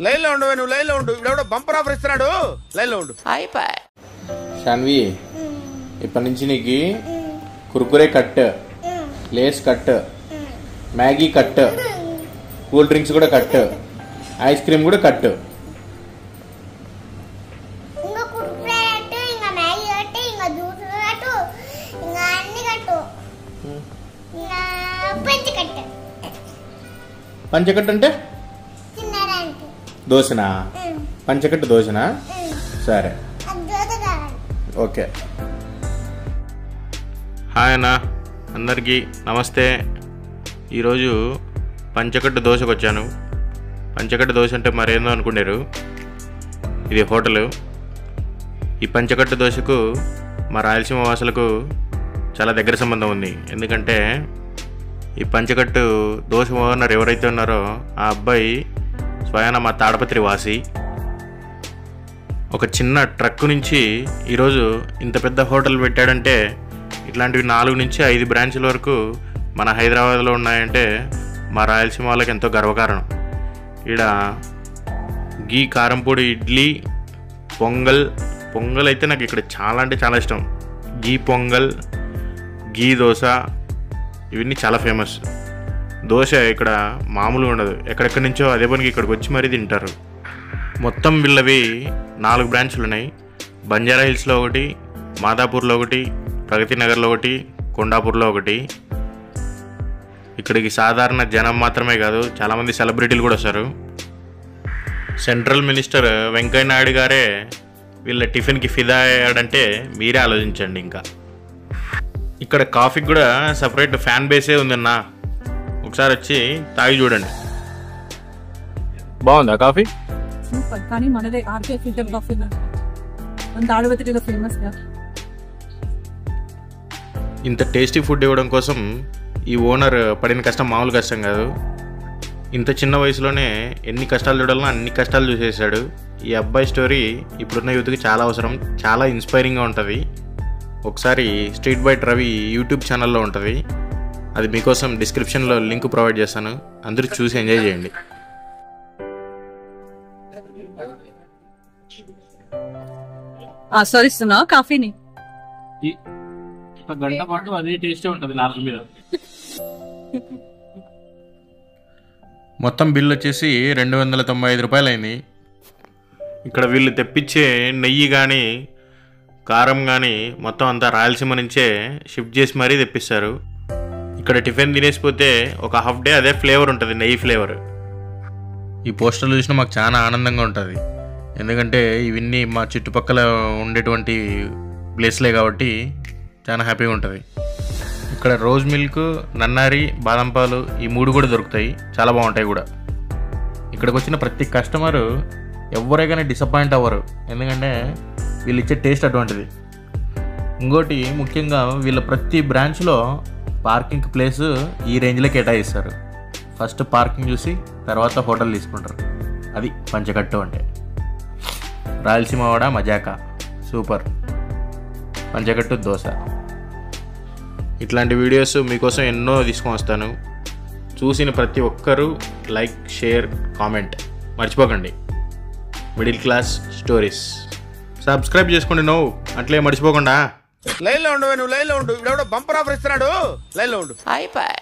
Line లో ఉండు, నువ్వు లైన్ లో ఉండు. ఇప్పుడు బంపర్ ఆఫర్ ఇస్తున్నాడు, లైన్ లో ఉండు. అయిపోయి శాన్వి, ఇప్పటి నుంచి నీకు Kurkure cut, Lay's cut, Maggi cut, cool drinks కూడా కట్, ఐస్ క్రీమ్ కూడా కట్. పంచకట్టు అంటే దోశనా? పంచకట్టు దోశనా? సరే, ఓకే. హాయ్ అన్న, అందరికీ నమస్తే. ఈరోజు పంచకట్టు దోశకు వచ్చాను. పంచకట్టు దోశ అంటే మరేందో అనుకున్నారు, ఇది హోటలు. ఈ పంచకట్టు దోశకు మా రాయలసీమ వాసులకు చాలా దగ్గర సంబంధం ఉంది. ఎందుకంటే ఈ పంచకట్టు దోశ ఓనర్ ఎవరైతే ఉన్నారో ఆ అబ్బాయి స్వయాన మా తాడపత్రి వాసి. ఒక చిన్న ట్రక్ నుంచి ఈరోజు ఇంత పెద్ద హోటల్ పెట్టాడంటే, ఇట్లాంటివి 4 నుంచి 5 బ్రాంచ్ల వరకు మన హైదరాబాద్లో ఉన్నాయంటే మా రాయలసీమ వాళ్ళకి ఎంతో గర్వకారణం. ఈడ గీ కారంపొడి ఇడ్లీ, పొంగల్ అయితే నాకు ఇక్కడ చాలా అంటే చాలా ఇష్టం. గీ పొంగల్, గీ దోశ ఇవన్నీ చాలా ఫేమస్. దోశ ఇక్కడ మామూలుగా ఉండదు, ఎక్కడెక్కడి నుంచో అదే పనికి ఇక్కడికి వచ్చి మరీ తింటారు. మొత్తం వీళ్ళవి 4 బ్రాంచ్లు ఉన్నాయి. బంజారా హిల్స్లో ఒకటి, మాదాపూర్లో ఒకటి, ప్రగతి నగర్లో ఒకటి, కొండాపూర్లో ఒకటి. ఇక్కడికి సాధారణ జనం మాత్రమే కాదు, చాలామంది సెలబ్రిటీలు కూడా వస్తారు. సెంట్రల్ మినిస్టర్ వెంకయ్య నాయుడు గారే వీళ్ళ టిఫిన్కి ఫిదా అయ్యాడంటే మీరే ఆలోచించండి. ఇంకా ఇక్కడ కాఫీకి కూడా సపరేట్ ఫ్యాన్ బేసే ఉందన్న, ఒకసారి వచ్చి తాగి చూడండి. బాగుందా కాఫీ? సూపర్. కానీ మనదే ఆర్కే ఫిల్టర్ కాఫీ మన తాడపత్రిలో ఫేమస్ గా. ఇంత టేస్టీ ఫుడ్ ఇవ్వడం కోసం ఈ ఓనర్ పడిన కష్టం మామూలు కష్టం కాదు. ఇంత చిన్న వయసులోనే ఎన్ని కష్టాలు చూడాలన్నా అన్ని కష్టాలు చూసేసాడు. ఈ అబ్బాయి స్టోరీ ఇప్పుడున్న యూత్కి చాలా అవసరం, చాలా ఇన్స్పైరింగ్గా ఉంటుంది. ఒకసారి స్ట్రీట్ బైట్ రవి యూట్యూబ్ ఛానల్లో ఉంటుంది, అది మీకోసం డిస్క్రిప్షన్లో లింక్ ప్రొవైడ్ చేస్తాను. అందరూ చూసి ఎంజాయ్ చేయండి. ఆస్వాదిస్తున్నా కాఫీని. ఒక గంట పాటు అదే టేస్టే ఉంటుంది నాలుగు మీద. మొత్తం బిల్ వచ్చేసి 295 రూపాయలు అయింది. ఇక్కడ వీళ్ళు తెప్పించే నెయ్యి కానీ కారం కానీ మొత్తం అంతా రాయలసీమ నుంచే షిఫ్ట్ చేసి మరీ తెప్పిస్తారు. ఇక్కడ టిఫిన్ తినేసిపోతే ఒక హాఫ్ డే అదే ఫ్లేవర్ ఉంటుంది, నెయ్యి ఫ్లేవర్. ఈ పోస్టర్లు చూసినా మాకు చాలా ఆనందంగా ఉంటుంది, ఎందుకంటే ఇవన్నీ మా చుట్టుపక్కల ఉండేటువంటి ప్లేస్లే కాబట్టి చాలా హ్యాపీగా ఉంటుంది. ఇక్కడ రోజ్ మిల్క్, నన్నారి, బాదం పాలు ఈ 3 కూడా దొరుకుతాయి, చాలా బాగుంటాయి కూడా. ఇక్కడికి వచ్చిన ప్రతి కస్టమరు ఎవరైనా డిసప్పాయింట్ అవ్వరు, ఎందుకంటే వీళ్ళు ఇచ్చే టేస్ట్ అటువంటిది. ఇంకోటి ముఖ్యంగా వీళ్ళ ప్రతి బ్రాంచ్లో పార్కింగ్ ప్లేస్ ఈ రేంజ్లో కేటాయిస్తారు. ఫస్ట్ పార్కింగ్ చూసి తర్వాత హోటల్ తీసుకుంటారు. అది పంచకట్టు అంటే. రాయలసీమ వాడ మజాకా సూపర్. పంచకట్టు దోశ. ఇట్లాంటి వీడియోస్ మీకోసం ఎన్నో తీసుకొని వస్తాను. చూసిన ప్రతి ఒక్కరూ లైక్, షేర్, కామెంట్ మర్చిపోకండి. మిడిల్ క్లాస్ స్టోరీస్ సబ్స్క్రైబ్ చేసుకోండి. నువ్వు అట్లే మర్చిపోకుండా లైన్ లో ఉండు, నువ్వు లైన్ లో ఉండు. ఇప్పుడు బంపర్ ఆఫర్ ఇస్తున్నాడు, లైన్ లో ఉండు. అయిపోయి